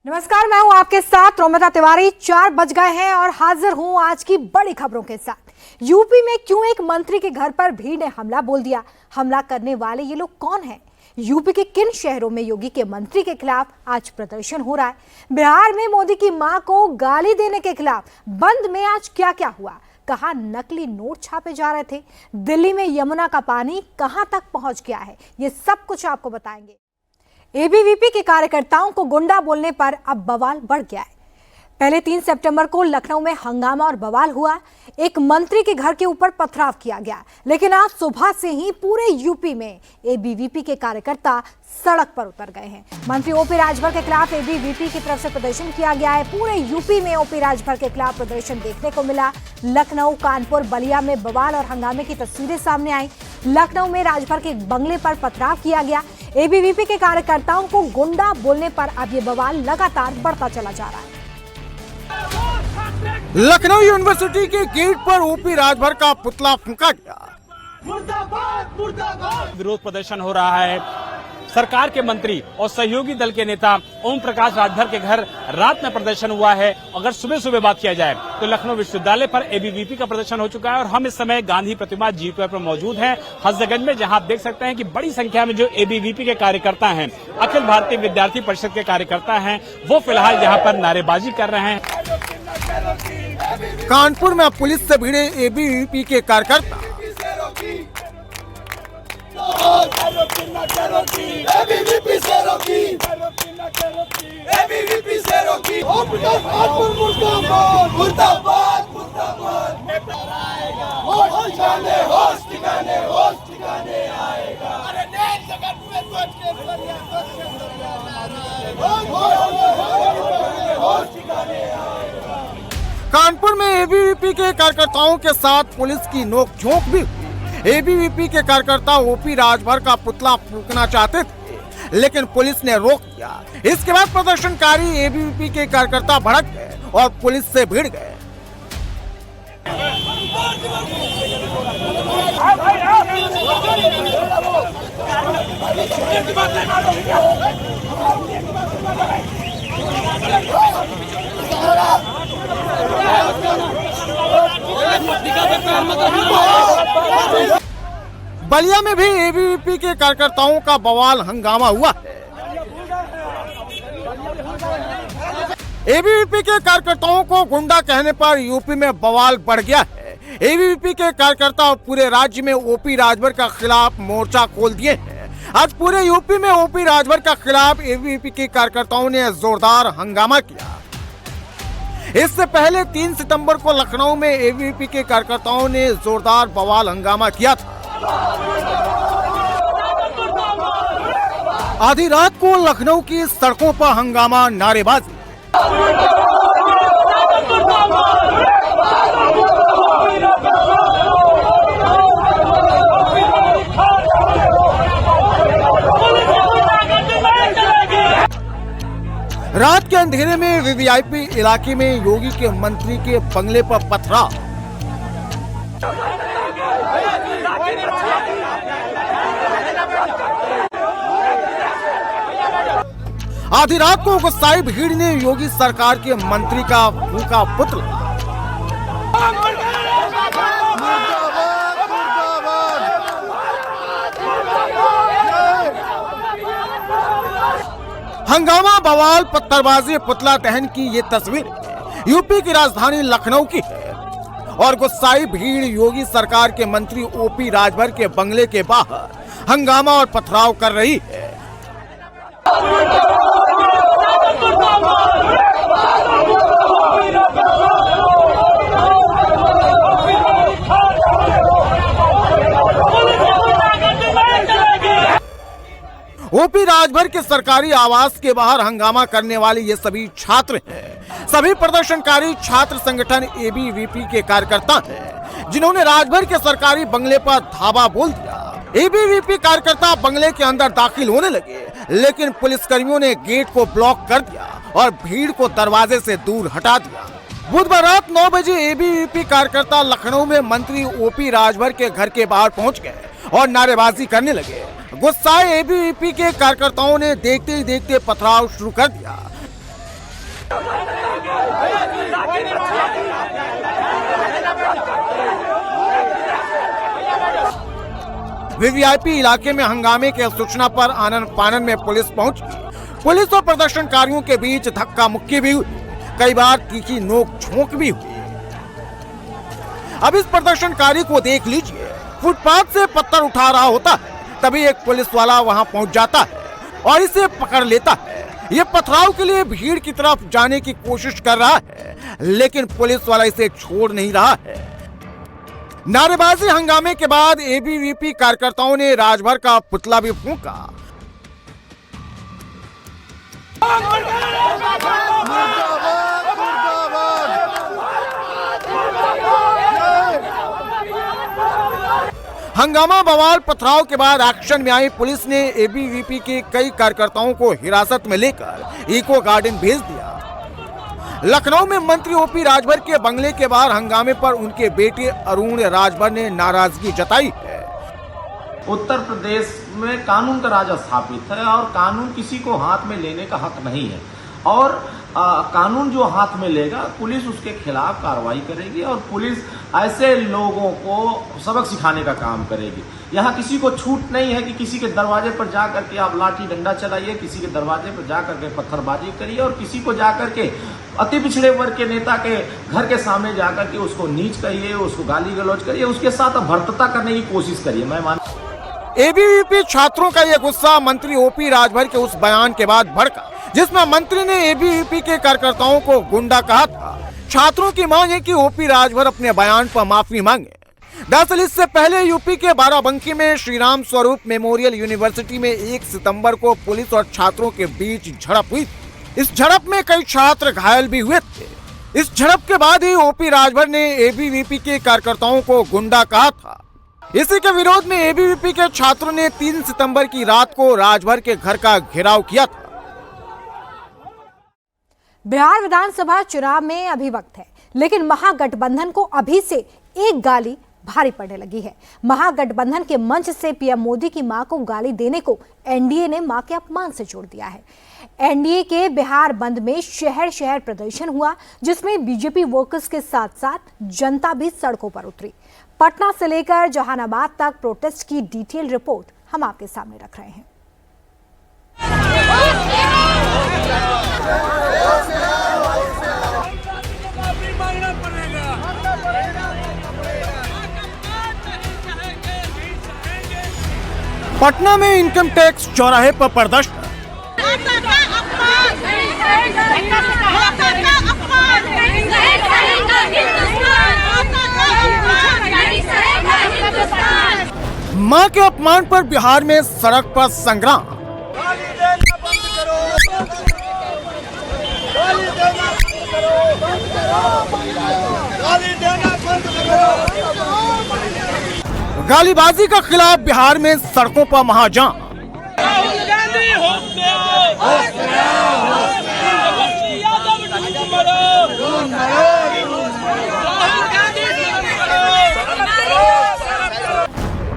नमस्कार, मैं हूं आपके साथ रोमिता तिवारी। 4 बज गए हैं और हाजिर हूं आज की बड़ी खबरों के साथ। यूपी में क्यों एक मंत्री के घर पर भीड़ ने हमला बोल दिया? हमला करने वाले ये लोग कौन हैं? यूपी के किन शहरों में योगी के मंत्री के खिलाफ आज प्रदर्शन हो रहा है? बिहार में मोदी की मां को गाली देने के खिलाफ बंद में आज क्या क्या हुआ? कहां नकली नोट छापे जा रहे थे? दिल्ली में यमुना का पानी कहां तक पहुंच गया है? ये सब कुछ आपको बताएंगे। एबीवीपी के कार्यकर्ताओं को गुंडा बोलने पर अब बवाल बढ़ गया है। पहले 3 सितंबर को लखनऊ में हंगामा और बवाल हुआ। एक मंत्री के घर के ऊपर पथराव किया गया, लेकिन आज सुबह से ही पूरे यूपी में एबीवीपी के कार्यकर्ता सड़क पर उतर गए हैं। मंत्री ओपी राजभर के खिलाफ एबीवीपी की तरफ से प्रदर्शन किया गया है। पूरे यूपी में ओपी राजभर के खिलाफ प्रदर्शन देखने को मिला। लखनऊ, कानपुर, बलिया में बवाल और हंगामे की तस्वीरें सामने आई। लखनऊ में राजभर के बंगले पर पथराव किया गया। एबीवीपी के कार्यकर्ताओं को गुंडा बोलने पर अब ये बवाल लगातार बढ़ता चला जा रहा है। लखनऊ यूनिवर्सिटी के गेट पर ओपी राजभर का पुतला फूंका गया। मुर्दाबाद मुर्दाबाद विरोध प्रदर्शन हो रहा है। सरकार के मंत्री और सहयोगी दल के नेता ओम प्रकाश राजभर के घर रात में प्रदर्शन हुआ है। अगर सुबह सुबह बात किया जाए तो लखनऊ विश्वविद्यालय पर एबीवीपी का प्रदर्शन हो चुका है और हम इस समय गांधी प्रतिमा G2 पर मौजूद हैं हजरतगंज में, जहां आप देख सकते हैं कि बड़ी संख्या में जो एबीवीपी के कार्यकर्ता हैं, अखिल भारतीय विद्यार्थी परिषद के कार्यकर्ता हैं, वो फिलहाल यहाँ पर नारेबाजी कर रहे हैं। कानपुर में पुलिस से भिड़े एबीवीपी के कार्यकर्ता। कानपुर में एबीवीपी के कार्यकर्ताओं के साथ पुलिस की नोकझोंक भी हुई। एबीवीपी के कार्यकर्ता ओपी राजभर का पुतला फूंकना चाहते थे, लेकिन पुलिस ने रोक दिया। इसके बाद प्रदर्शनकारी एबीवीपी के कार्यकर्ता भड़क गए और पुलिस से भिड़ गए। बलिया में भी एबीवीपी के कार्यकर्ताओं का बवाल हंगामा हुआ है। एबीवीपी के कार्यकर्ताओं को गुंडा कहने पर यूपी में बवाल बढ़ गया है। एबीवीपी के कार्यकर्ता पूरे राज्य में ओपी राजभर का खिलाफ मोर्चा खोल दिए हैं। आज पूरे यूपी में ओपी राजभर का खिलाफ एबीवीपी के कार्यकर्ताओं ने जोरदार हंगामा किया। इससे पहले 3 सितंबर को लखनऊ में एबीवीपी के कार्यकर्ताओं ने जोरदार बवाल हंगामा किया था। आधी रात को लखनऊ की सड़कों पर हंगामा, नारेबाजी। रात के अंधेरे में वीवीआईपी इलाके में योगी के मंत्री के बंगले पर पथराव। आधी रात को गुस्साई भीड़ ने योगी सरकार के मंत्री का फूंका पुतला। हंगामा, बवाल, पत्थरबाजी, पुतला दहन की ये तस्वीर यूपी की राजधानी लखनऊ की है और गुस्साई भीड़ योगी सरकार के मंत्री ओपी राजभर के बंगले के बाहर हंगामा और पथराव कर रही है। ओपी राजभर के सरकारी आवास के बाहर हंगामा करने वाले ये सभी छात्र हैं। सभी प्रदर्शनकारी छात्र संगठन एबीवीपी के कार्यकर्ता हैं, जिन्होंने राजभर के सरकारी बंगले पर धावा बोल दिया। एबीवीपी कार्यकर्ता बंगले के अंदर दाखिल होने लगे, लेकिन पुलिसकर्मियों ने गेट को ब्लॉक कर दिया और भीड़ को दरवाजे से दूर हटा दिया। बुधवार रात 9 बजे एबीवीपी कार्यकर्ता लखनऊ में मंत्री ओपी राजभर के घर के बाहर पहुंच गए और नारेबाजी करने लगे। गुस्साए एबीवीपी के कार्यकर्ताओं ने देखते ही देखते पथराव शुरू कर दिया। वीवीआईपी इलाके में हंगामे की सूचना पर आनन फानन में पुलिस पहुंची। पुलिस और प्रदर्शनकारियों के बीच धक्का मुक्की भी हुई, कई बार तीखी नोक झोंक भी हुई। अब इस प्रदर्शनकारी को देख लीजिए, फुटपाथ से पत्थर उठा रहा होता है, तभी एक पुलिस वाला वहां पहुंच जाता है और इसे पकड़ लेता है। ये पथराव के लिए भीड़ की तरफ जाने की कोशिश कर रहा है, लेकिन पुलिस वाला इसे छोड़ नहीं रहा है। नारेबाजी हंगामे के बाद एबीवीपी कार्यकर्ताओं ने राजभर का पुतला भी फूंका। हंगामा बवाल पथराव के बाद एक्शन में आई पुलिस ने एबीवीपी के कई कार्यकर्ताओं को हिरासत में लेकर इको गार्डन भेज दिया। लखनऊ में मंत्री ओपी राजभर के बंगले के बाहर हंगामे पर उनके बेटे अरुण राजभर ने नाराजगी जताई है। उत्तर प्रदेश में कानून का राज स्थापित है और कानून किसी को हाथ में लेने का हक नहीं है और कानून जो हाथ में लेगा पुलिस उसके खिलाफ कार्रवाई करेगी और पुलिस ऐसे लोगों को सबक सिखाने का काम करेगी। यहाँ किसी को छूट नहीं है कि किसी के दरवाजे पर जा करके आप लाठी डंडा चलाइए, किसी के दरवाजे पर जा करके पत्थरबाजी करिए और किसी को जा करके अति पिछड़े वर्ग के नेता के घर के सामने जा करके उसको नीच कहिए, उसको गाली गलौज करिए, उसके साथ भर्तता करने की कोशिश करिए। मैं मान एबीवीपी छात्रों का यह गुस्सा मंत्री ओपी राजभर के उस बयान के बाद भड़का, जिसमें मंत्री ने एबीवीपी के कार्यकर्ताओं को गुंडा कहा था। छात्रों की मांग है कि ओपी राजभर अपने बयान पर माफी मांगे। दरअसल इससे पहले यूपी के बाराबंकी में श्री राम स्वरूप मेमोरियल यूनिवर्सिटी में 1 सितंबर को पुलिस और छात्रों के बीच झड़प हुई। इस झड़प में कई छात्र घायल भी हुए थे। इस झड़प के बाद ही ओपी राजभर ने एबीवीपी के कार्यकर्ताओं को गुंडा कहा था। इसी के विरोध में एबीवीपी के छात्रों ने 3 सितंबर की रात को राजभर के घर का घेराव किया था। बिहार विधानसभा चुनाव में अभी वक्त है, लेकिन महागठबंधन को अभी से एक गाली भारी पड़ने लगी है। महागठबंधन के मंच से पीएम मोदी की मां को गाली देने को एनडीए ने मां के अपमान से जोड़ दिया है। एनडीए के बिहार बंद में शहर शहर प्रदर्शन हुआ, जिसमें बीजेपी वर्कर्स के साथ साथ जनता भी सड़कों पर उतरी। पटना से लेकर जहानाबाद तक प्रोटेस्ट की डिटेल रिपोर्ट हम आपके सामने रख रहे हैं। पटना में इनकम टैक्स चौराहे पर प्रदर्शन। मां के अपमान पर बिहार में सड़क पर संग्राम। गालीबाजी के खिलाफ बिहार में सड़कों पर महाजाम।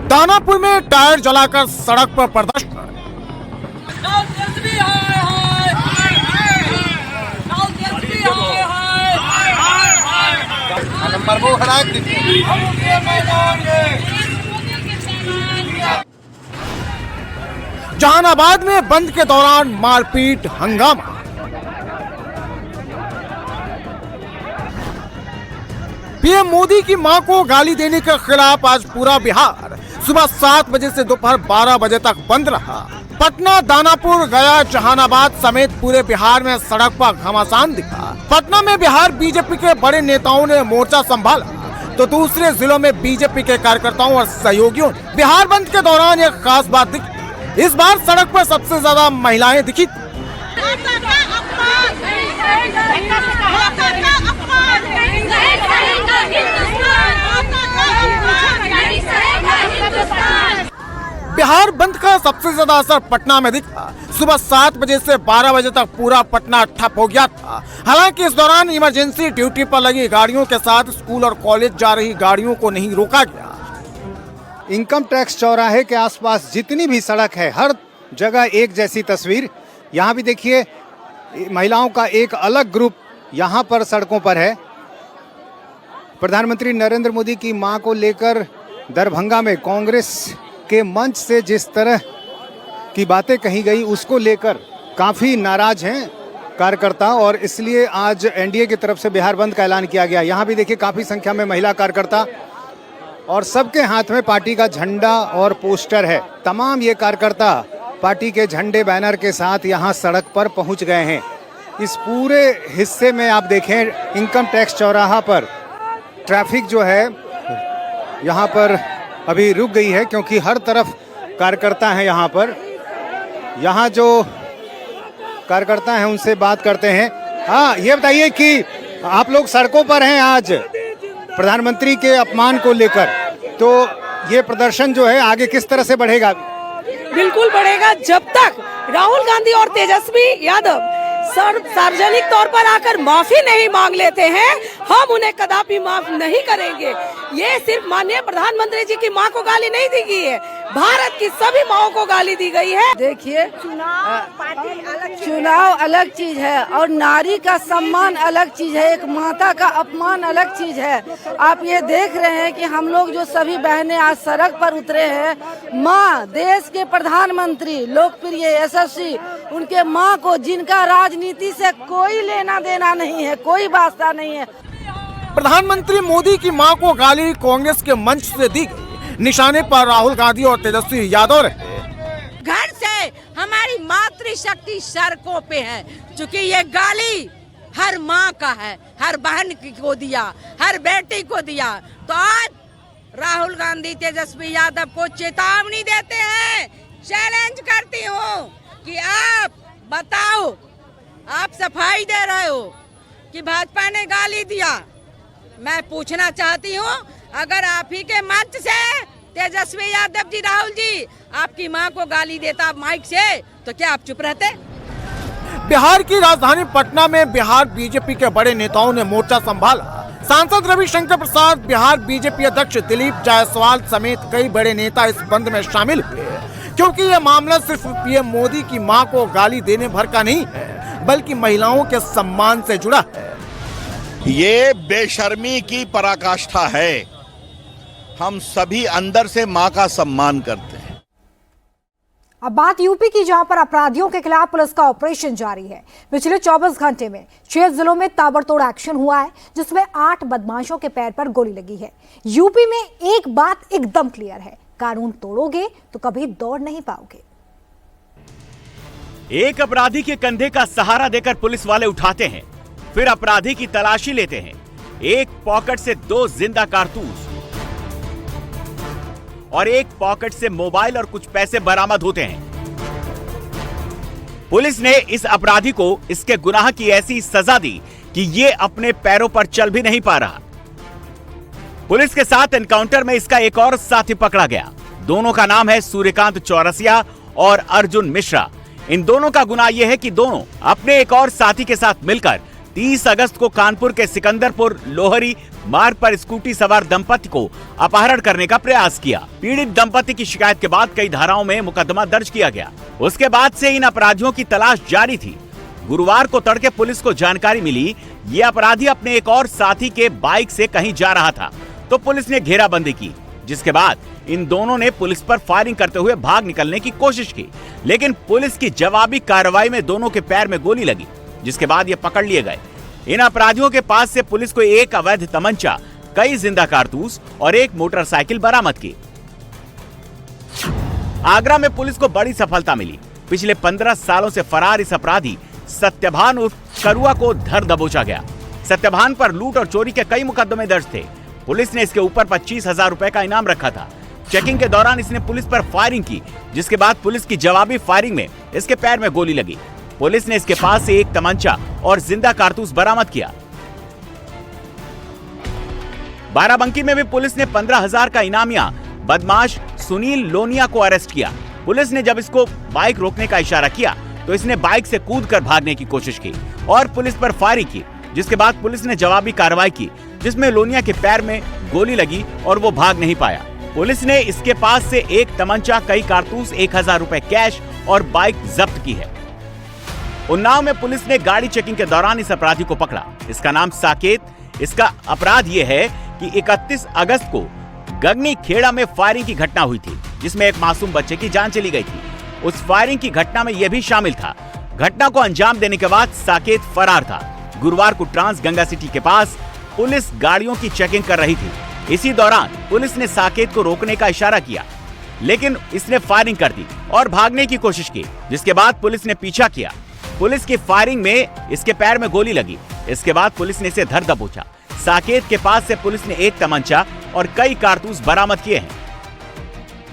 दानापुर में टायर जलाकर सड़क पर प्रदर्शन। जहानाबाद में बंद के दौरान मारपीट हंगामा। पीएम मोदी की मां को गाली देने के खिलाफ आज पूरा बिहार सुबह 7 बजे से दोपहर 12 बजे तक बंद रहा। पटना, दानापुर, गया, जहानाबाद समेत पूरे बिहार में सड़क पर घमासान दिखा। पटना में बिहार बीजेपी के बड़े नेताओं ने मोर्चा संभाला, तो दूसरे जिलों में बीजेपी के कार्यकर्ताओं और सहयोगियों ने बिहार बंद के दौरान एक खास बात दिखी। इस बार सड़क पर सबसे ज्यादा महिलाएं दिखी। बिहार बंद का सबसे ज्यादा असर पटना में दिखा। सुबह 7 बजे से 12 बजे तक पूरा पटना ठप हो गया था। हालांकि इस दौरान इमरजेंसी ड्यूटी पर लगी गाड़ियों के साथ स्कूल और कॉलेज जा रही गाड़ियों को नहीं रोका गया। इनकम टैक्स चौराहे के आसपास जितनी भी सड़क है, हर जगह एक जैसी तस्वीर। यहाँ भी देखिए, महिलाओं का एक अलग ग्रुप यहाँ पर सड़कों पर है। प्रधानमंत्री नरेंद्र मोदी की मां को लेकर दरभंगा में कांग्रेस के मंच से जिस तरह की बातें कही गई उसको लेकर काफ़ी नाराज हैं कार्यकर्ता, और इसलिए आज एनडीए की तरफ से बिहार बंद का ऐलान किया गया। यहाँ भी देखिए काफ़ी संख्या में महिला कार्यकर्ता और सबके हाथ में पार्टी का झंडा और पोस्टर है। तमाम ये कार्यकर्ता पार्टी के झंडे बैनर के साथ यहाँ सड़क पर पहुँच गए हैं। इस पूरे हिस्से में आप देखें इनकम टैक्स चौराहा पर ट्रैफिक जो है यहाँ पर अभी रुक गई है, क्योंकि हर तरफ कार्यकर्ता हैं यहाँ पर। यहाँ जो कार्यकर्ता हैं उनसे बात करते हैं। हाँ, ये बताइए कि आप लोग सड़कों पर हैं आज प्रधानमंत्री के अपमान को लेकर, तो ये प्रदर्शन जो है आगे किस तरह से बढ़ेगा? बिल्कुल बढ़ेगा। जब तक राहुल गांधी और तेजस्वी यादव सार्वजनिक तौर पर आकर माफी नहीं मांग लेते हैं, हम उन्हें कदापि माफ नहीं करेंगे। ये सिर्फ माननीय प्रधानमंत्री जी की मां को गाली नहीं दी गई है, भारत की सभी माओं को गाली दी गई है। देखिए, चुनाव अलग चीज है और नारी का सम्मान अलग चीज है, एक माता का अपमान अलग चीज है। आप ये देख रहे हैं कि हम लोग जो सभी बहनें आज सड़क पर उतरे हैं, माँ देश के प्रधानमंत्री लोकप्रिय यशस्वी उनके माँ को, जिनका राजनीति से कोई लेना देना नहीं है, कोई वास्ता नहीं है। प्रधानमंत्री मोदी की मां को गाली कांग्रेस के मंच से दी गई। निशाने पर राहुल गांधी और तेजस्वी यादव रहे। घर से हमारी मातृशक्ति सड़कों पे है, क्योंकि ये गाली हर माँ का है, हर बहन को दिया, हर बेटी को दिया। तो आज राहुल गांधी तेजस्वी यादव को चेतावनी देते हैं, चैलेंज करती हूँ कि आप बताओ, आप सफाई दे रहे हो कि भाजपा ने गाली दिया। मैं पूछना चाहती हूँ, अगर आप ही के मंच से तेजस्वी यादव जी, राहुल जी आपकी मां को गाली देता माइक से, तो क्या आप चुप रहते? बिहार की राजधानी पटना में बिहार बीजेपी के बड़े नेताओं ने मोर्चा संभाला। सांसद रविशंकर प्रसाद, बिहार बीजेपी अध्यक्ष दिलीप जायसवाल समेत कई बड़े नेता इस बंद में शामिल हुए, क्योंकि ये मामला सिर्फ पीएम मोदी की मां को गाली देने भर का नहीं है, बल्कि महिलाओं के सम्मान से जुड़ा है। ये बेशर्मी की पराकाष्ठा है। हम सभी अंदर से मां का सम्मान करते हैं। अब बात यूपी की, जहां पर अपराधियों के खिलाफ पुलिस का ऑपरेशन जारी है। पिछले 24 घंटे में 6 जिलों में ताबड़तोड़ एक्शन हुआ है, जिसमें 8 बदमाशों के पैर पर गोली लगी है। यूपी में एक बात एकदम क्लियर है, कानून तोड़ोगे तो कभी दौड़ नहीं पाओगे। एक अपराधी के कंधे का सहारा देकर पुलिस वाले उठाते हैं, फिर अपराधी की तलाशी लेते हैं। एक पॉकेट से 2 जिंदा कारतूस और एक पॉकेट से मोबाइल और कुछ पैसे बरामद होते हैं। पुलिस ने इस अपराधी को इसके गुनाह की ऐसी सजा दी कि ये अपने पैरों पर चल भी नहीं पा रहा। पुलिस के साथ एनकाउंटर में इसका एक और साथी पकड़ा गया। दोनों का नाम है सूर्यकांत चौरसिया और अर्जुन मिश्रा। इन दोनों का गुनाह यह है कि दोनों अपने एक और साथी के साथ मिलकर 30 अगस्त को कानपुर के सिकंदरपुर लोहरी मार्ग पर स्कूटी सवार दंपति को अपहरण करने का प्रयास किया। पीड़ित दंपति की शिकायत के बाद कई धाराओं में मुकदमा दर्ज किया गया। उसके बाद से इन अपराधियों की तलाश जारी थी। गुरुवार को तड़के पुलिस को जानकारी मिली ये अपराधी अपने एक और साथी के बाइक से कहीं जा रहा था, तो पुलिस ने घेराबंदी की, जिसके बाद इन दोनों ने पुलिस पर फायरिंग करते हुए भाग निकलने की कोशिश की, लेकिन पुलिस की जवाबी कार्रवाई में दोनों के पैर में गोली लगी, जिसके बाद ये पकड़ लिए गए। इन अपराधियों के पास से पुलिस को एक अवैध तमंचा, कई जिंदा कारतूस और एक मोटरसाइकिल बरामद की। आगरा में पुलिस को बड़ी सफलता मिली। पिछले 15 सालों से फरार इस अपराधी सत्यभान उर्फ करुआ को धर दबोचा गया। सत्यभान पर लूट और चोरी के कई मुकदमे दर्ज थे। पुलिस ने इसके ऊपर 25,000 रुपए का इनाम रखा था। चेकिंग के दौरान इसने पुलिस पर फायरिंग की, जिसके बाद पुलिस की जवाबी फायरिंग में इसके पैर में गोली लगी। पुलिस ने इसके पास से एक तमंचा और जिंदा कारतूस बरामद किया। बाराबंकी में भी पुलिस ने 15,000 का इनामिया बदमाश सुनील लोनिया को अरेस्ट किया। पुलिस ने जब इसको बाइक रोकने का इशारा किया तो इसने बाइक से कूदकर भागने की कोशिश की और पुलिस पर फायरिंग की, जिसके बाद पुलिस ने जवाबी कार्रवाई की, जिसमें लोनिया के पैर में गोली लगी और वो भाग नहीं पाया। पुलिस ने इसके पास से एक तमंचा, कई कारतूस, 1,000 रुपए कैश और बाइक जब्त की है। उन्नाव में पुलिस ने गाड़ी चेकिंग के दौरान इस अपराधी को पकड़ा। इसका नाम साकेत। इसका अपराध यह है कि 31 अगस्त को गगनी खेड़ा में फायरिंग की घटना हुई थी, जिसमें एक मासूम बच्चे की जान चली गई थी। उस फायरिंग की घटना में यह भी शामिल था। घटना को अंजाम देने के बाद साकेत फरार था। गुरुवार को ट्रांस गंगा सिटी के पास पुलिस गाड़ियों की चेकिंग कर रही थी। इसी दौरान पुलिस ने साकेत को रोकने का इशारा किया, लेकिन इसने फायरिंग कर दी और भागने की कोशिश की, जिसके बाद पुलिस ने पीछा किया। पुलिस की फायरिंग में इसके पैर में गोली लगी। इसके बाद पुलिस ने इसे धर दबोचा। साकेत के पास से पुलिस ने एक तमंचा और कई कारतूस बरामद किए हैं।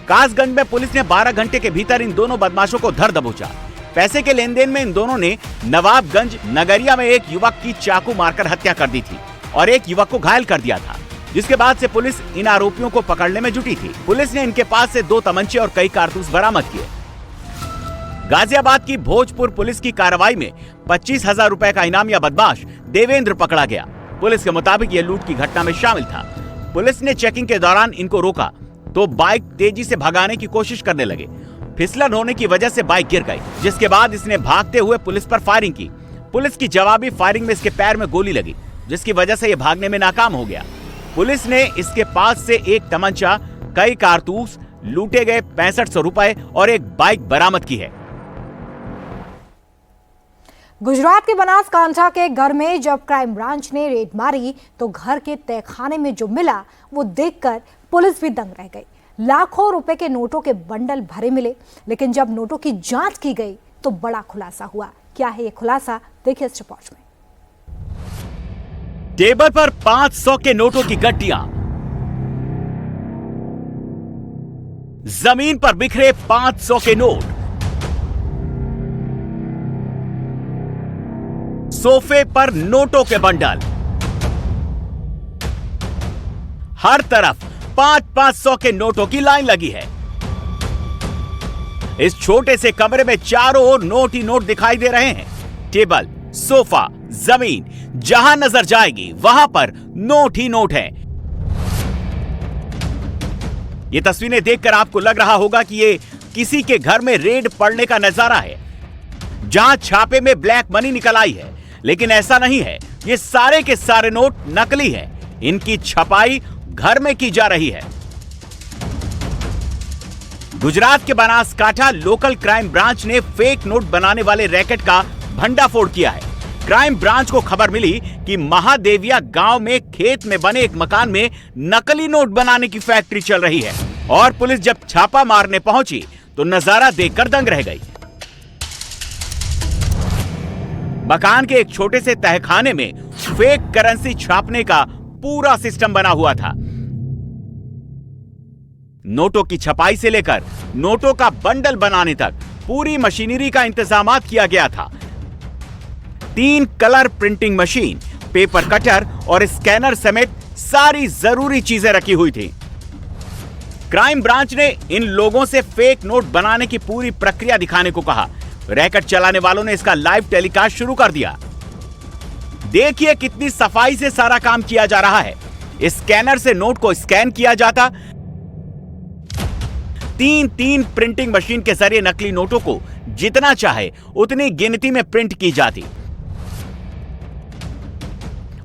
कासगंज में पुलिस ने 12 घंटे के भीतर इन दोनों बदमाशों को धर दबोचा। पैसे के लेन देन में इन दोनों ने नवाबगंज नगरिया में एक युवक की चाकू मारकर हत्या कर दी थी और एक युवक को घायल कर दिया था, जिसके बाद से पुलिस इन आरोपियों को पकड़ने में जुटी थी। पुलिस ने इनके पास से 2 तमंचे और कई कारतूस बरामद किए। गाजियाबाद की भोजपुर पुलिस की कार्रवाई में 25,000 रुपए का इनामिया बदमाश देवेंद्र पकड़ा गया। पुलिस के मुताबिक ये लूट की घटना में शामिल था। पुलिस ने चेकिंग के दौरान इनको रोका तो बाइक तेजी से भगाने की कोशिश करने लगे। फिसलन होने की वजह से बाइक गिर गई, जिसके बाद इसने भागते हुए पुलिस पर फायरिंग की। पुलिस की जवाबी फायरिंग में इसके पैर में गोली लगी, जिसकी वजह से ये भागने में नाकाम हो गया। पुलिस ने इसके पास से एक तमंचा, कई कारतूस, लूटे गए 6500 रुपए और एक बाइक बरामद की है। गुजरात के बनासकांठा के घर में जब क्राइम ब्रांच ने रेड मारी तो घर के तहखाने में जो मिला वो देखकर पुलिस भी दंग रह गई। लाखों रुपए के नोटों के बंडल भरे मिले, लेकिन जब नोटों की जांच की गई तो बड़ा खुलासा हुआ। क्या है ये खुलासा, देखिए इस रिपोर्ट में। टेबल पर 500 के नोटों की गड्डियां, जमीन पर बिखरे 500 के नोट, सोफे पर नोटों के बंडल, हर तरफ 500 के नोटों की लाइन लगी है। इस छोटे से कमरे में चारों ओर नोट ही नोट दिखाई दे रहे हैं। टेबल, सोफा, जमीन, जहां नजर जाएगी वहां पर नोट ही नोट है। ये तस्वीरें देखकर आपको लग रहा होगा कि ये किसी के घर में रेड पड़ने का नजारा है, जहां छापे में ब्लैक मनी निकल आई है, लेकिन ऐसा नहीं है। ये सारे के सारे नोट नकली हैं। इनकी छपाई घर में की जा रही है। गुजरात के बनासकांठा लोकल क्राइम ब्रांच ने फेक नोट बनाने वाले रैकेट का भंडाफोड़ किया है। क्राइम ब्रांच को खबर मिली कि महादेविया गांव में खेत में बने एक मकान में नकली नोट बनाने की फैक्ट्री चल रही है और पुलिस जब छापा मारने पहुंची तो नजारा देखकर दंग रह गई। मकान के एक छोटे से तहखाने में फेक करेंसी छापने का पूरा सिस्टम बना हुआ था। नोटों की छपाई से लेकर नोटों का बंडल बनाने तक पूरी मशीनरी का इंतजाम किया गया था। 3 colour printing machine, paper cutter और स्कैनर समेत सारी जरूरी चीजें रखी हुई थी। क्राइम ब्रांच ने इन लोगों से फेक नोट बनाने की पूरी प्रक्रिया दिखाने को कहा। रैकेट चलाने वालों ने इसका लाइव टेलीकास्ट शुरू कर दिया। देखिए कितनी सफाई से सारा काम किया जा रहा है। स्कैनर से नोट को स्कैन किया जाता, 3 प्रिंटिंग मशीन के जरिए नकली नोटों को जितना चाहे उतनी गिनती में प्रिंट की जाती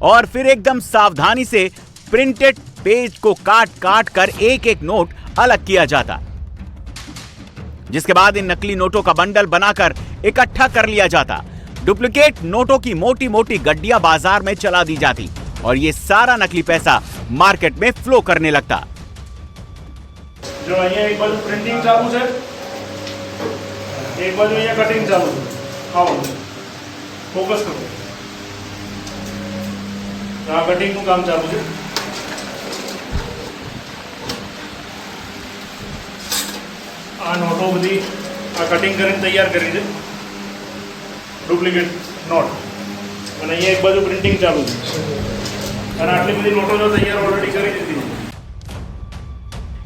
और फिर एकदम सावधानी से प्रिंटेड पेज को काट कर एक नोट अलग किया जाता, जिसके बाद इन नकली नोटों का बंडल बनाकर इकट्ठा कर लिया जाता। डुप्लीकेट नोटों की मोटी मोटी गड्डियां बाजार में चला दी जाती और ये सारा नकली पैसा मार्केट में फ्लो करने लगता। जो અહીંયા એક બાજુ પ્રિન્ટિંગ ચાલુ છે, એક બાજુ અહીંયા કટિંગ ચાલુ છે। આવો ફોકસ કરો, આ કટિંગનું કામ ચાલુ છે। આ નોટો બધી આ કટિંગ કરીને તૈયાર કરી છે, ડુપ્લિકેટ નોટ, અને અહીંયા એક બાજુ પ્રિન્ટિંગ ચાલુ છે અને આટલી બધી નોટો જો તૈયાર ઓલરેડી કરી દીધી છે।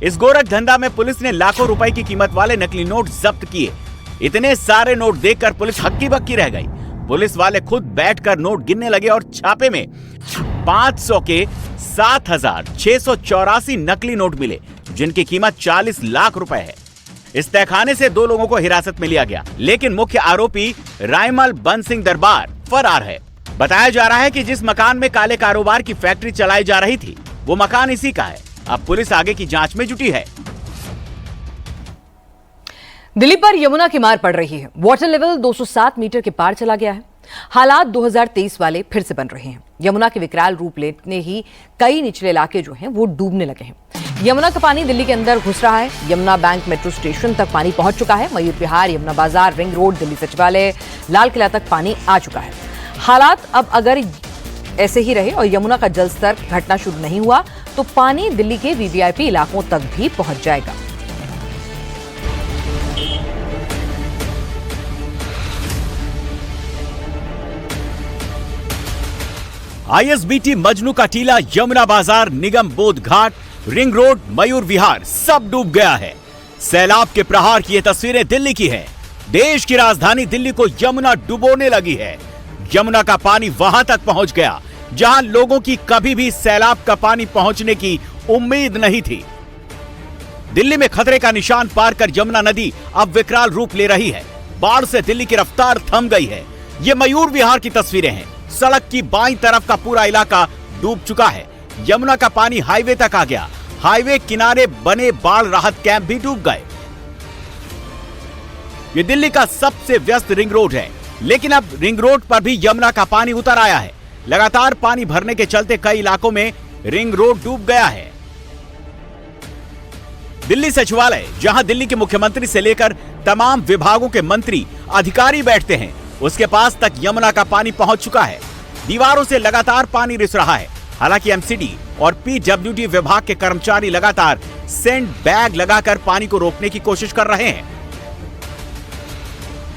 इस गोरख धंधा में पुलिस ने लाखों रुपए की कीमत वाले नकली नोट जब्त किए। इतने सारे नोट देखकर पुलिस हक्की बक्की रह गई। पुलिस वाले खुद बैठकर नोट गिनने लगे और छापे में 500 के 7,684 नकली नोट मिले, जिनकी कीमत 40 लाख रुपए है। इस तहखाने से 2 लोगों को हिरासत में लिया गया, लेकिन मुख्य आरोपी रायमल बंद सिंह दरबार फरार है। बताया जा रहा है कि जिस मकान में काले कारोबार की फैक्ट्री चलाई जा रही थी, वो मकान इसी का है। अब पुलिस आगे की जांच में जुटी है। दिल्ली पर यमुना की मार पड़ रही है। वाटर लेवल 207 मीटर के पार चला गया है। हालात 2023 वाले फिर से बन रहे हैं। यमुना के विकराल रूप लेते ही कई निचले इलाके जो हैं वो डूबने लगे हैं। यमुना का पानी दिल्ली के अंदर घुस रहा है। यमुना बैंक मेट्रो स्टेशन तक पानी पहुंच चुका है। मयूर विहार, यमुना बाजार, रिंग रोड, दिल्ली सचिवालय, लाल किला तक पानी आ चुका है। हालात अब अगर ऐसे ही रहे और यमुना का जल स्तर घटना शुरू नहीं हुआ तो पानी दिल्ली के वीवीआईपी इलाकों तक भी पहुंच जाएगा। आईएसबीटी, मजनू का टीला, यमुना बाजार, निगम बोध घाट, रिंग रोड, मयूर विहार सब डूब गया है। सैलाब के प्रहार की ये तस्वीरें दिल्ली की है। देश की राजधानी दिल्ली को यमुना डुबोने लगी है। यमुना का पानी वहां तक पहुंच गया जहां लोगों की कभी भी सैलाब का पानी पहुंचने की उम्मीद नहीं थी। दिल्ली में खतरे का निशान पार कर यमुना नदी अब विकराल रूप ले रही है। बाढ़ से दिल्ली की रफ्तार थम गई है। ये मयूर विहार की तस्वीरें हैं। सड़क की बाईं तरफ का पूरा इलाका डूब चुका है। यमुना का पानी हाईवे तक आ गया। हाईवे किनारे बने बाढ़ राहत कैंप भी डूब गए। ये दिल्ली का सबसे व्यस्त रिंग रोड है, लेकिन अब रिंग रोड पर भी यमुना का पानी उतर आया है। लगातार पानी भरने के चलते कई इलाकों में रिंग रोड डूब गया है। दिल्ली सचिवालय, जहां दिल्ली के मुख्यमंत्री से लेकर तमाम विभागों के मंत्री अधिकारी बैठते हैं, उसके पास तक यमुना का पानी पहुंच चुका है। दीवारों से लगातार पानी रिस रहा है। हालांकि एमसीडी और पीडब्ल्यूडी विभाग के कर्मचारी लगातार सैंड बैग लगाकर पानी को रोकने की कोशिश कर रहे हैं।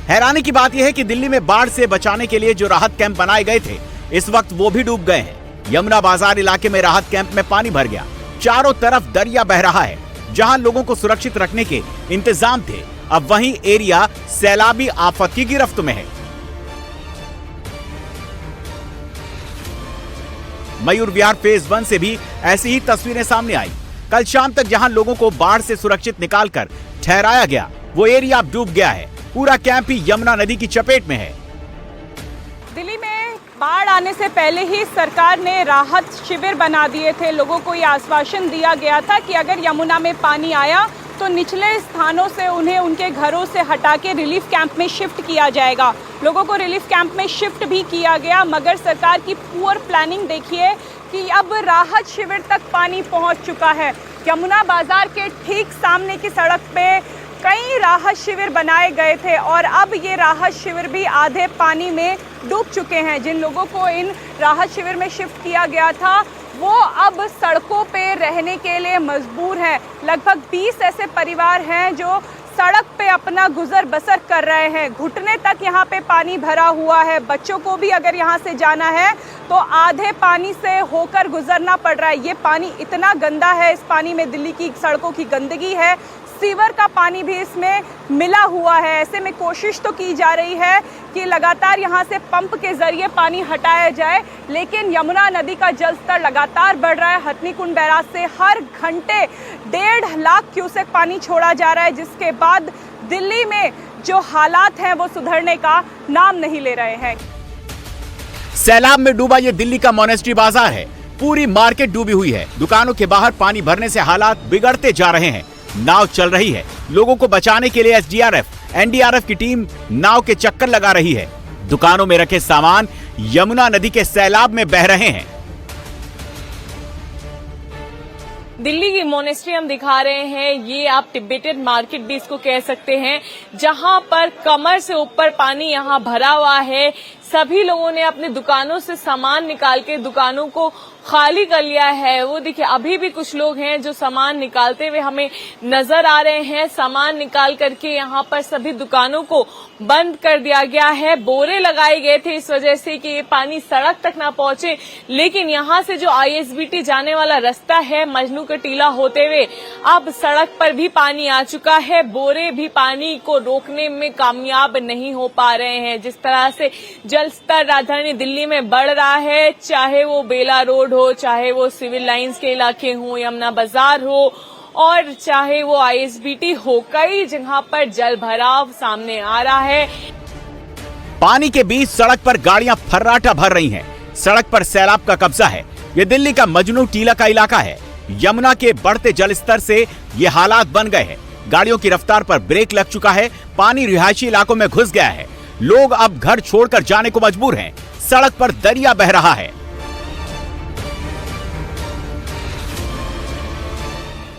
हैरानी की बात यह है कि दिल्ली में बाढ़ से बचाने के लिए जो राहत कैंप बनाए गए थे, इस वक्त वो भी डूब गए हैं। यमुना बाजार इलाके में राहत कैंप में पानी भर गया। चारों तरफ दरिया बह रहा है। जहां लोगों को सुरक्षित रखने के इंतजाम थे, अब वहीं एरिया सैलाबी आफत की गिरफ्त में है। मयूर विहार फेज 1 से भी ऐसी ही तस्वीरें सामने आई। कल शाम तक जहां लोगों को बाढ़ से सुरक्षित निकालकर ठहराया गया, वो एरिया अब डूब गया है। पूरा कैंप ही यमुना नदी की चपेट में है। दिल्ली में बाढ़ आने से पहले ही सरकार ने राहत शिविर बना दिए थे। लोगों को ये आश्वासन दिया गया था कि अगर यमुना में पानी आया तो निचले स्थानों से उन्हें उनके घरों से हटा के रिलीफ कैंप में शिफ्ट किया जाएगा। लोगों को रिलीफ कैंप में शिफ्ट भी किया गया, मगर सरकार की पुअर प्लानिंग देखिए कि अब राहत शिविर तक पानी पहुंच चुका है। यमुना बाजार के ठीक सामने की सड़क पे कई राहत शिविर बनाए गए थे और अब ये राहत शिविर भी आधे पानी में डूब चुके हैं। जिन लोगों को इन राहत शिविर में शिफ्ट किया गया था, वो अब सड़कों पे रहने के लिए मजबूर हैं। लगभग 20 ऐसे परिवार हैं जो सड़क पे अपना गुजर बसर कर रहे हैं। घुटने तक यहाँ पे पानी भरा हुआ है। बच्चों को भी अगर यहाँ से जाना है तो आधे पानी से होकर गुजरना पड़ रहा है। ये पानी इतना गंदा है, इस पानी में दिल्ली की सड़कों की गंदगी है, सीवर का पानी भी इसमें मिला हुआ है। ऐसे में कोशिश तो की जा रही है कि लगातार यहाँ से पंप के जरिए पानी हटाया जाए, लेकिन यमुना नदी का जल स्तर लगातार बढ़ रहा है। हथनीकुंड बैराज से हर घंटे 1.5 लाख क्यूसेक पानी छोड़ा जा रहा है, जिसके बाद दिल्ली में जो हालात हैं वो सुधरने का नाम नहीं ले रहे हैं। सैलाब में डूबा ये दिल्ली का मोनेस्ट्री बाजार है। पूरी मार्केट डूबी हुई है। दुकानों के बाहर पानी भरने से हालात बिगड़ते जा रहे हैं। नाव चल रही है। लोगों को बचाने के लिए एसडीआरएफ, एनडीआरएफ की टीम नाव के चक्कर लगा रही है। दुकानों में रखे सामान यमुना नदी के सैलाब में बह रहे हैं। दिल्ली की मोनेस्ट्री हम दिखा रहे हैं। ये आप टिबेटन मार्केट भी इसको कह सकते हैं, जहां पर कमर से ऊपर पानी यहाँ भरा हुआ है। सभी लोगों ने अपने दुकानों से सामान निकाल के दुकानों को खाली कर लिया है। वो देखिए, अभी भी कुछ लोग हैं जो सामान निकालते हुए हमें नजर आ रहे हैं। सामान निकाल करके यहाँ पर सभी दुकानों को बंद कर दिया गया है। बोरे लगाए गए थे इस वजह से कि ये पानी सड़क तक ना पहुंचे, लेकिन यहाँ से जो आईएसबीटी जाने वाला रास्ता है मजनू का टीला होते हुए, अब सड़क पर भी पानी आ चुका है। बोरे भी पानी को रोकने में कामयाब नहीं हो पा रहे हैं। जिस तरह से जल स्तर राजधानी दिल्ली में बढ़ रहा है, चाहे वो बेला रोड हो, चाहे वो सिविल लाइंस के इलाके हो, यमुना बाजार हो, और चाहे वो ISBT हो, कई जगह पर जल भराव सामने आ रहा है। पानी के बीच सड़क पर गाड़ियां फर्राटा भर रही हैं। सड़क पर सैलाब का कब्जा है। ये दिल्ली का मजनू टीला का इलाका है। यमुना के बढ़ते जलस्तर से ये हालात बन गए हैं। गाड़ियों की रफ्तार पर ब्रेक लग चुका है। पानी रिहायशी इलाकों में घुस गया है। लोग अब घर छोड़कर जाने को मजबूर हैं। सड़क पर दरिया बह रहा है।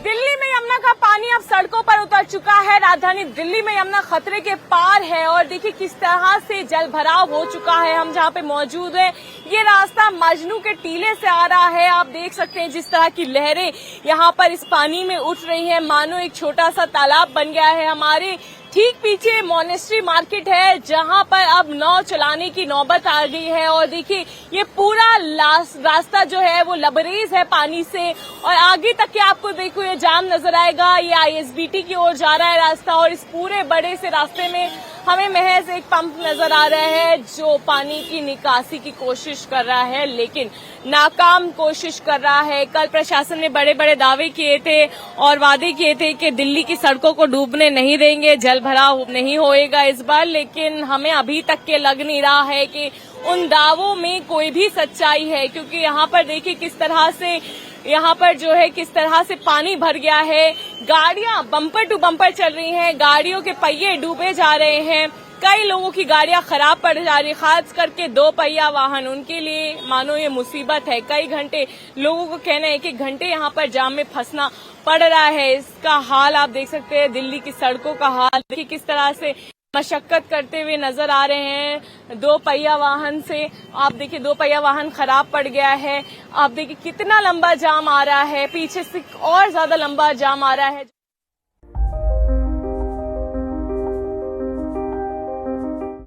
दिल्ली में यमुना का पानी अब सड़कों पर उतर चुका है। राजधानी दिल्ली में यमुना खतरे के पार है और देखिए किस तरह से जल भराव हो चुका है। हम जहां पे मौजूद हैं, ये रास्ता मजनू के टीले से आ रहा है। आप देख सकते हैं जिस तरह की लहरें यहाँ पर इस पानी में उठ रही हैं, मानो एक छोटा सा तालाब बन गया है। हमारे ठीक पीछे मोनेस्ट्री मार्केट है, जहां पर अब नाव चलाने की नौबत आ गई है। और देखिए ये पूरा रास्ता जो है वो लबरेज है पानी से, और आगे तक के आपको देखो ये जाम नजर आएगा। ये ISBT की ओर जा रहा है रास्ता, और इस पूरे बड़े से रास्ते में हमें महज एक पंप नजर आ रहा है जो पानी की निकासी की कोशिश कर रहा है, लेकिन नाकाम कोशिश कर रहा है। कल प्रशासन ने बड़े बड़े दावे किए थे और वादे किए थे कि दिल्ली की सड़कों को डूबने नहीं देंगे, जल भराव नहीं होएगा इस बार, लेकिन हमें अभी तक के लग नहीं रहा है कि उन दावों में कोई भी सच्चाई है। क्योंकि यहाँ पर देखिए किस तरह से यहाँ पर जो है किस तरह से पानी भर गया है। गाड़ियां बम्पर टू बम्पर चल रही हैं, गाड़ियों के पहिए डूबे जा रहे हैं। कई लोगों की गाड़ियां खराब पड़ जा रही है, खास करके 2 पहिया वाहन, उनके लिए मानो ये मुसीबत है। कई घंटे लोगों को कहना है कि घंटे यहाँ पर जाम में फंसना पड़ रहा है। इसका हाल आप देख सकते हैं, दिल्ली की सड़कों का हाल देखिए किस तरह से मशक्कत करते हुए नजर आ रहे हैं 2 पहिया वाहन से। आप देखिए 2 पहिया वाहन खराब पड़ गया है। आप देखिए कितना लंबा जाम आ रहा है, पीछे से और ज्यादा लंबा जाम आ रहा है।